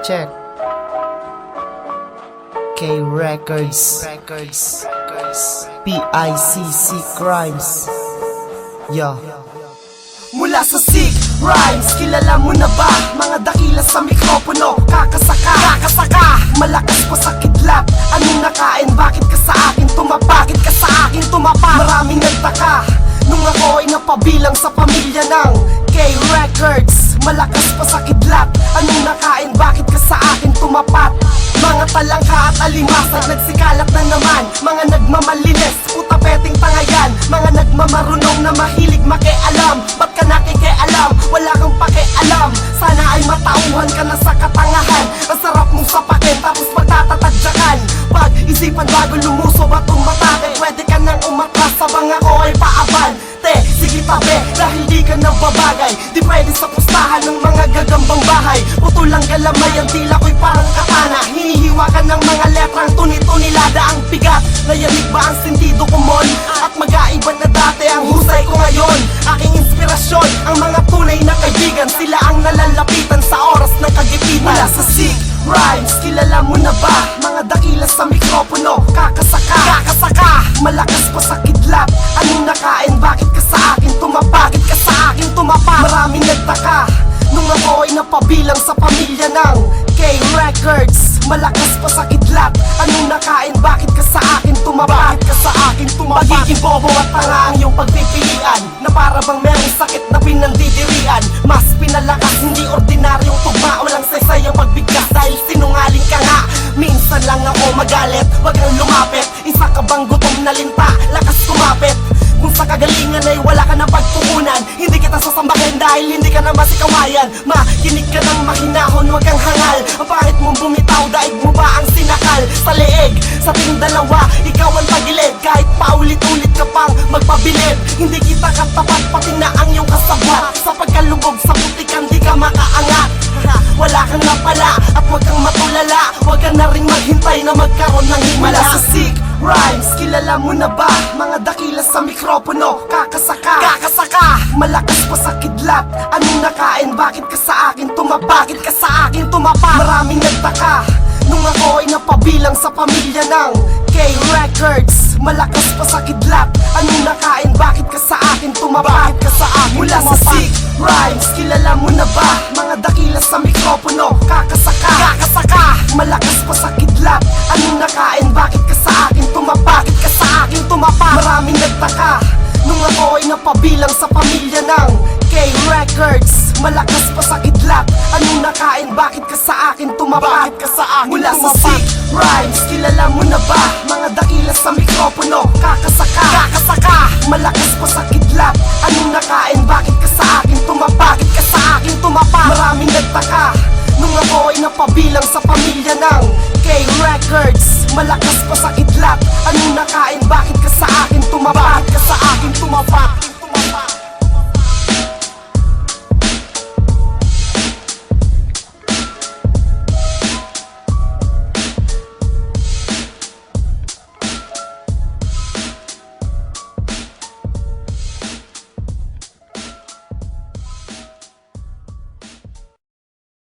Check. K Records. PICC Crimes. Yeah. Mula sa sick rhymes, kilala mo na ba? Mga dakila sa mikropono, kakasaka malakas pa sa kidlat. Anong nakain? Bakit ka sa akin tumapa? Bakit ka sa akin tumapa? Maraming nagtaka nung ako ay napabilang sa pamilya ng K Records. Malakas pa sa kidlat. Anong nakain? Bakit ka sa akin tumapat? Mga talangka at alimasag, nagsikalat na naman. Mga nagmamalinis, puta peting tangayan. Mga nagmamarunong na mahilig makialam. Ba't ka nakikialam? Wala kang pakialam. Sana ay matauhan ka na sa katangahan. Ang sarap mong sapakin, tapos magtatatadyakan. Pag-isipan bago lumusob at umatake, pwede ka nang umatras sabang ako ay paaban. Sige tabi, dahil di ka nababagay. Di pwede sa pustahan ng mga gagambang bahay. Putulang galamay, ang tila ko'y parang katana. Hinihiwa ka ng mga letrang tuni-tunilada ang bigat. Nayamig ba ang sentido ko mon? At mag-aiba na dati ang husay ko ngayon. Aking inspirasyon, ang mga tunay na kaibigan. Sila ang nalalapitan sa oras ng kagipitan. Mula sa sick rhymes, kilala mo na ba? Mga dakila sa mikropono, kakasaka malakas pa sa kidlat. Anong nakain? Bakit ka sa akin tumapa? Bakit ka sa akin tumapa? Maraming nagtaka nung ako ay napabilang sa pamilya ng K Records. Malakas pa sa kidlat. Anong nakain? Bakit ka sa akin tumapa? Bakit ka sa akin tumapa? Pagiging bobo at tanga ang iyong pagpipilian, na para bang merong sakit na pinandidirian. Mas pinalakas, hindi ordinaryong tugma. Walang saysay ang pagbigkas dahil sinungaling ka nga. Minsan lang ako magalit, wag nang lumapit. Isa ka bang gutom na linta, lakas kumapit. Kung sa kagalingan ay wala ka ng pagtuunan, hindi kita sasambahin dahil hindi ka na masikawayan. Makinig ka ng mahinahon, wag kang hangal. Ang pangit mong bumitaw, daig mo ba ang sinakal? Sa leeg, sa ting dalawa, ikaw ang tagilid. Kahit paulit-ulit ka pang magpabilid, hindi kita katapat, pati na ang iyong kasabwat. Sa pagkalubog sa putikan, di ka makaangat. Wala kang napala at wag kang matulala. Wag ka na rin maghintay na magkaroon ng himala. Sa sick rhymes, kilala mo na ba? Mga dakila sa mikropono, kakasaka malakas pa sa kidlat. Anong nakain? Bakit ka sa akin tumapa? Bakit ka sa akin tumapa? Maraming nagtaka nung ako ay napabilang sa pamilya ng K Records. Malakas pa sa kidlat. Anong nakain? Bakit ka sa akin tumapa? Bakit ka sa akin mula tumapa? Sa sick rhymes, kilala mo na ba? Mga dakila sa mikropono, kakasaka malakas pa sa kidlat. Anong nakain? Bakit ka sa akin tumapa? Bakit ka sa akin tumapa? Maraming nagtaka nung ako ay napabilang sa pamilya ng K Records. Malakas pa sa kidlat. Anong nakain? Bakit ka sa akin tumapa? Bakit ka sa akin mula tumapa? Sa sick rhymes, kilala mo na ba? Mga dakila sa mikropono, kakasaka malakas pa sa kidlat. Anong nakain? Bakit ka sa akin tumapa? Bakit ka sa akin tumapa? Maraming nagtaka nung ako ay napabilang sa pamilya ng K Records. Malakas pa sa kidlat. Anong nakain? Bakit ka sa